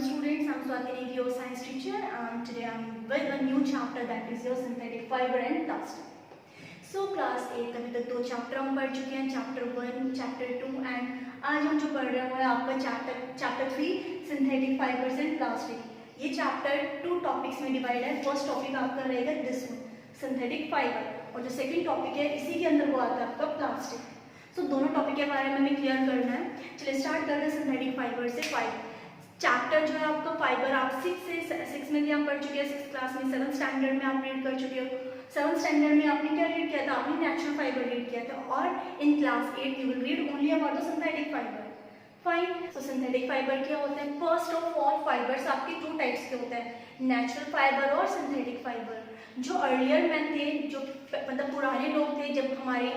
students, I'm Swati Nevi, your science teacher, and today I'm with a new chapter, that is your synthetic fiber and plastic. So class 8 अभी तक दो chapter हम पढ़ चुके हैं, chapter 1, chapter 2 and आज हम जो पढ़ रहे हैं वो है आपका chapter 3 synthetic fibres and plastic. ये चैप्टर 2 टॉपिक्स में डिवाइड है। फर्स्ट टॉपिक आपका रहेगा दिस वन सिंथेटिक फाइबर और जो सेकंड टॉपिक है इसी के अंदर वो आता है आपका प्लास्टिक। तो दोनों टॉपिक के बारे में हमें क्लियर करना है। चलिए स्टार्ट करते हैं सिंथेटिक फाइबर से। चैप्टर जो है आपका फाइबर आप 6 में भी आप पढ़ चुके हैं, 6th क्लास में, 7th स्टैंडर्ड में आप रीड कर चुके हो। 7th स्टैंडर्ड में आपने क्या रीड किया था? आपने नेचुरल फाइबर रीड किया था और in class 8 you will read only about the synthetic fibre. Fine. So synthetic fibre क्या होता है? फर्स्ट ऑफ ऑल फाइबर्स आपके 2 टाइप्स के होते हैं, नेचुरल फाइबर और सिंथेटिक फाइबर। जो अर्लियर मैन थे, जो मतलब पुराने लोग थे, जब हमारे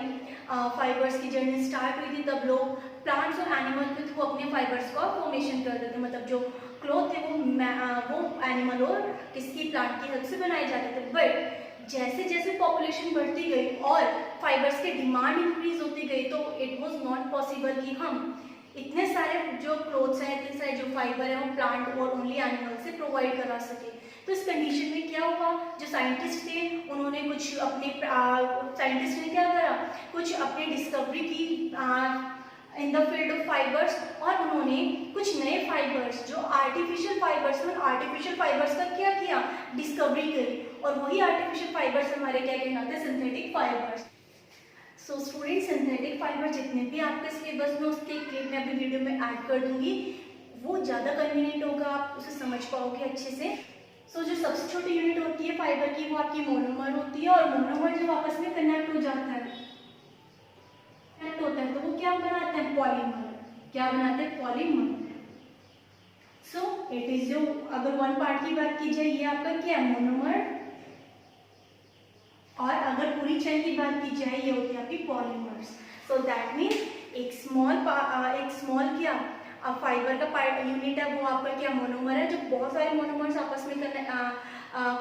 फाइबर्स की जर्नी स्टार्ट हुई थी तब लोग प्लांट्स और एनिमल के थ्रू अपने फाइबर्स का फॉर्मेशन करते थे। मतलब जो क्लॉथ थे वो एनिमल और किसी प्लांट की हेल्प से बनाए जाते थे। बट जैसे जैसे पॉपुलेशन बढ़ती गई और फाइबर्स की डिमांड इंक्रीज होती गई तो इट वाज नॉट पॉसिबल कि हम इतने सारे जो क्लोथ्स हैं, इतने सारे जो फाइबर है वो प्लांट और ओनली एनिमल से प्रोवाइड करा सके। तो इस कंडीशन में क्या हुआ, जो साइंटिस्ट थे उन्होंने कुछ अपने साइंटिस्ट ने क्या करा, कुछ अपनी डिस्कवरी की in the field of fibres और उन्होंने कुछ नए फाइबर्स जो आर्टिफिशियल फाइबर्स हैं, आर्टिफिशियल फाइबर्स का क्या किया, डिस्कवरी करी और वही आर्टिफिशियल फाइबर्स हमारे क्या कहलाते हैं, synthetic fibres. So student synthetic fibre जितने भी आपके सिलेबस में उसके क्लिप में अभी वीडियो में ऐड कर दूंगी, वो ज़्यादा कन्वीनियंट होगा, आप उसे समझ पाओगे अच्छे से। सो जो सबसे छोटी यूनिट होती है फाइबर की वो आपकी मोनोमर होती है और मोनोमर जब आपस में कनेक्ट हो जाता है, कनेक्ट होता है तो वो क्या बनाते हैं, पॉलीमर। क्या बनाते हैं? पॉलीमर। सो इट इज जो अगर वन पार्ट की बात की जाए ये आपका क्या है, मोनोमर, और अगर पूरी चेन की बात की जाए ये होती है आपकी पॉलीमर्स। सो दैट मीन्स एक स्मॉल क्या फाइबर का पार्ट यूनिट है वो आपका क्या, मोनोमर है। जो बहुत सारे मोनोमर्स आपस में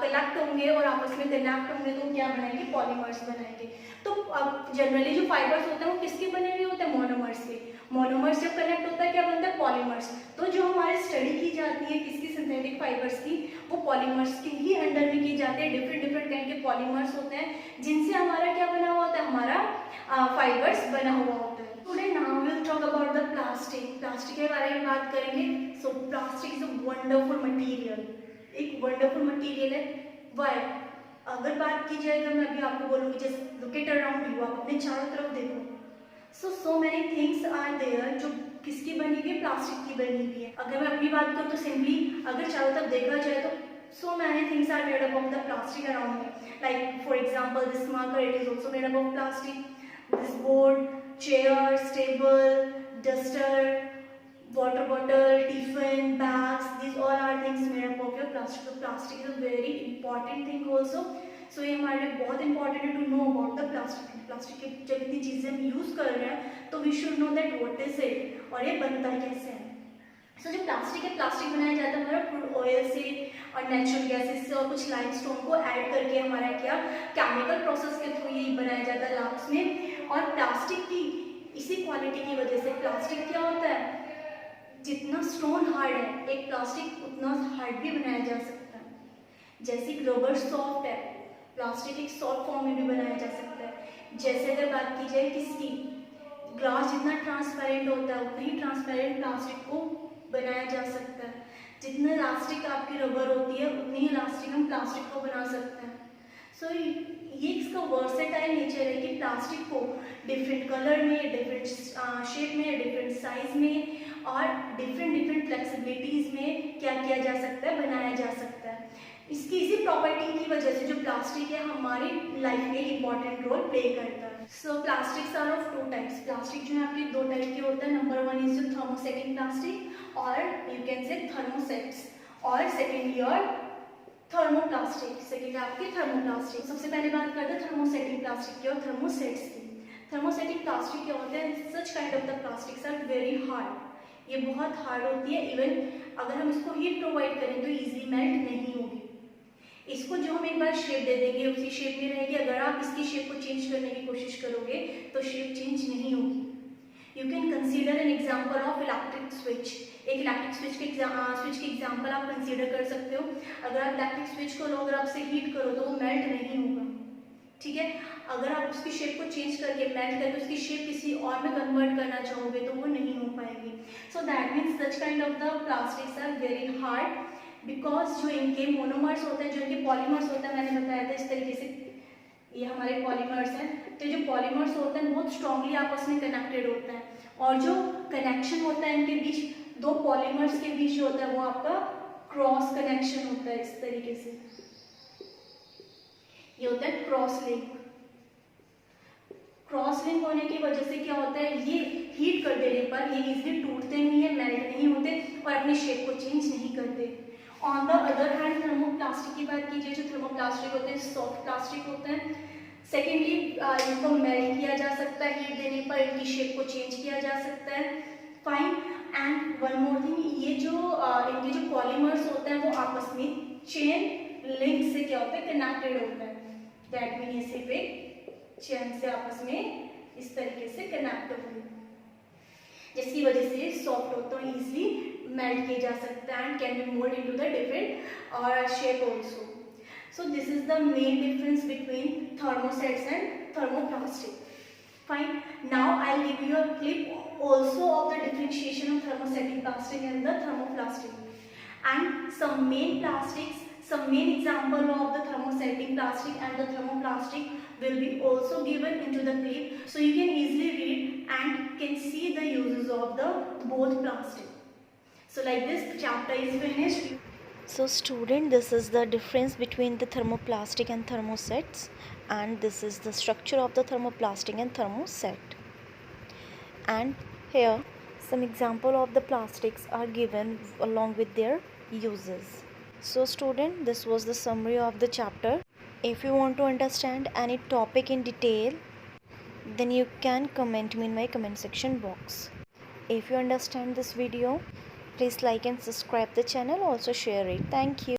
कलेक्ट होंगे और आपस में कनेक्ट होंगे तो क्या बनाएंगे, पॉलीमर्स बनाएंगे। तो अब जनरली जो फाइबर्स होते हैं वो किसके बने हुए होते हैं, मोनोमर्स के। मोनोमर्स जब कनेक्ट होता है क्या बनता है, पॉलीमर्स। तो जो हमारी स्टडी की जाती है किसकी, सिंथेटिक फाइबर्स की, वो पॉलीमर्स के ही अंडर में की जाती है। डिफरेंट काइंड के पॉलीमर्स होते हैं जिनसे हमारा क्या बना हुआ होता है, हमारा फाइबर्स बना हुआ होता है। Today now we will talk about the plastic. Plastic के बारे में बात करेंगे। So plastic is a wonderful material, एक वंडरफुल मटेरियल है। वाई? अगर बात की जाए, अगर मैं अभी आपको बोलूँगी just look it around you, आप अपने चारों तरफ देखो, so many things are there जो किसकी बनी हुई है, प्लास्टिक की बनी हुई है। अगर मैं अपनी बात करूँ तो सिंपली अगर चारों तरफ देखा जाए तो so many things are made up of the plastic around me. Like for example, this marker, it is also made up of plastic. This board, chair, table, duster, water bottle, tiffin, bags, these all are things made up of your plastic. So plastic is a very important thing also. So ये हमारे लिए बहुत important है to know about the plastic. Plastic की जब इतनी चीज़ें हम यूज़ कर रहे हैं तो we should know that what is it और ये बनता कैसे है। सो जो प्लास्टिक है, प्लास्टिक बनाया जाता है हमारा क्रूड ऑयल से और नेचुरल गैसेस से और कुछ लाइमस्टोन को ऐड करके हमारा क्या केमिकल प्रोसेस के थ्रू ये बनाया जाता है लैब्स में। और प्लास्टिक की इसी क्वालिटी की वजह से प्लास्टिक क्या होता है, जितना स्टोन हार्ड है एक प्लास्टिक उतना हार्ड भी बनाया जा सकता है। जैसे रबर सॉफ्ट है, प्लास्टिक एक सॉफ्ट फॉर्म में भी बनाया जा सकता है। जैसे अगर बात की जाए किसकी, ग्लास जितना ट्रांसपेरेंट होता है उतना ही ट्रांसपेरेंट प्लास्टिक को बनाया जा सकता है। जितना इलास्टिक आपकी रबर होती है उतनी ही इलास्टिक हम प्लास्टिक को बना सकते हैं। सो ये इसका वर्सेटाइल नेचर है कि प्लास्टिक को डिफरेंट कलर में, डिफरेंट शेप में, डिफरेंट साइज में और डिफरेंट फ्लेक्सिबिलिटीज में क्या किया जा सकता है, बनाया जा सकता है। इसकी इसी प्रॉपर्टी की वजह से जो प्लास्टिक है हमारी लाइफ में इंपॉर्टेंट रोल प्ले करता है। So plastics are of 2 types. Plastic जो है आपके 2 टाइप के होते हैं। Number 1 is your thermosetting plastic और यू कैन से थर्मोसेट्स, और सेकेंड योर थर्मोप्लास्टिक। सेकेंड आपकी थर्मोप्लास्टिक। सबसे पहले बात करते हैं थर्मोसेटिंग प्लास्टिक की और थर्मोसेट्स की। थर्मोसेटिंग प्लास्टिक क्या होते हैं, such kind of the plastics are very hard. ये बहुत हार्ड होती है, इवन अगर हम इसको हीट प्रोवाइड करें तो ईजिली मेल्ट नहीं होगी। इसको जो हम एक बार शेप दे देंगे उसी शेप में रहेगी। अगर आप इसकी शेप को चेंज करने की कोशिश करोगे तो शेप चेंज नहीं होगी। You can consider an example of electric switch. एक इलेक्ट्रिक स्विच के एग्जाम्पल आप कंसीडर कर सकते हो। अगर आप इलेक्ट्रिक स्विच को लो, अगर आप उसे हीट करो तो वो मेल्ट नहीं होगा, ठीक है। अगर आप उसकी शेप को चेंज करके मेल्ट करके उसकी शेप किसी और में कन्वर्ट करना चाहोगे तो वो नहीं हो पाएगी। So that means such kind of the plastics are very hard, because जो इनके मोनोमर्स होते हैं, जो इनके पॉलीमर्स होते हैं, मैंने बताया था इस तरीके से, ये हमारे पॉलीमर्स हैं। तो जो पॉलीमर्स होते हैं बहुत स्ट्रांगली आपस में कनेक्टेड होते हैं, और जो कनेक्शन होता है इनके बीच, दो पॉलीमर्स के बीच जो होता है वो आपका क्रॉस कनेक्शन होता है। इस तरीके से ये होता है क्रॉस लिंक। क्रॉस लिंक होने की वजह से क्या होता है, ये हीट कर देने पर ये इजीली टूटते नहीं है, मेल्ट नहीं होते और अपनी शेप को चेंज नहीं करते। On the other hand thermoplastic की बात कीजिए, जो थर्मोप्लास्टिक होते हैं सॉफ्ट प्लास्टिक होते हैं। सेकेंडली इनको मेल्ट किया जा सकता है, हीट देने पर इनकी शेप को चेंज किया जा सकता है। Fine. And one more thing, ये जो इनके जो पॉलीमर्स होते हैं वो आपस में चेन लिंक से क्या होता है, कनेक्टेड होता है। दैट मीन ये सिर्फ एक चेन से आपस में इस तरीके से कनेक्ट होते हैं, जिसकी वजह से सॉफ्ट होते हैं, इजीली मेल्ट किया जा सकता है and can be mould into the different shape also. So this is the main difference between thermosets and thermoplastic. Fine. Now I'll give you a clip also of the differentiation of thermosetting plastic and the thermoplastic, and some main plastics, some main example of the thermosetting plastic and the thermoplastic will be also given into the clip, so you can easily read and can see the uses of the both plastic. So like this chapter is finished. So student, this is the difference between the thermoplastic and thermosets, and this is the structure of the thermoplastic and thermoset. And here some example of the plastics are given along with their uses. So student, this was the summary of the chapter. If you want to understand any topic in detail, then you can comment me in my comment section box. If you understand this video, please like and subscribe the channel, also share it. Thank you.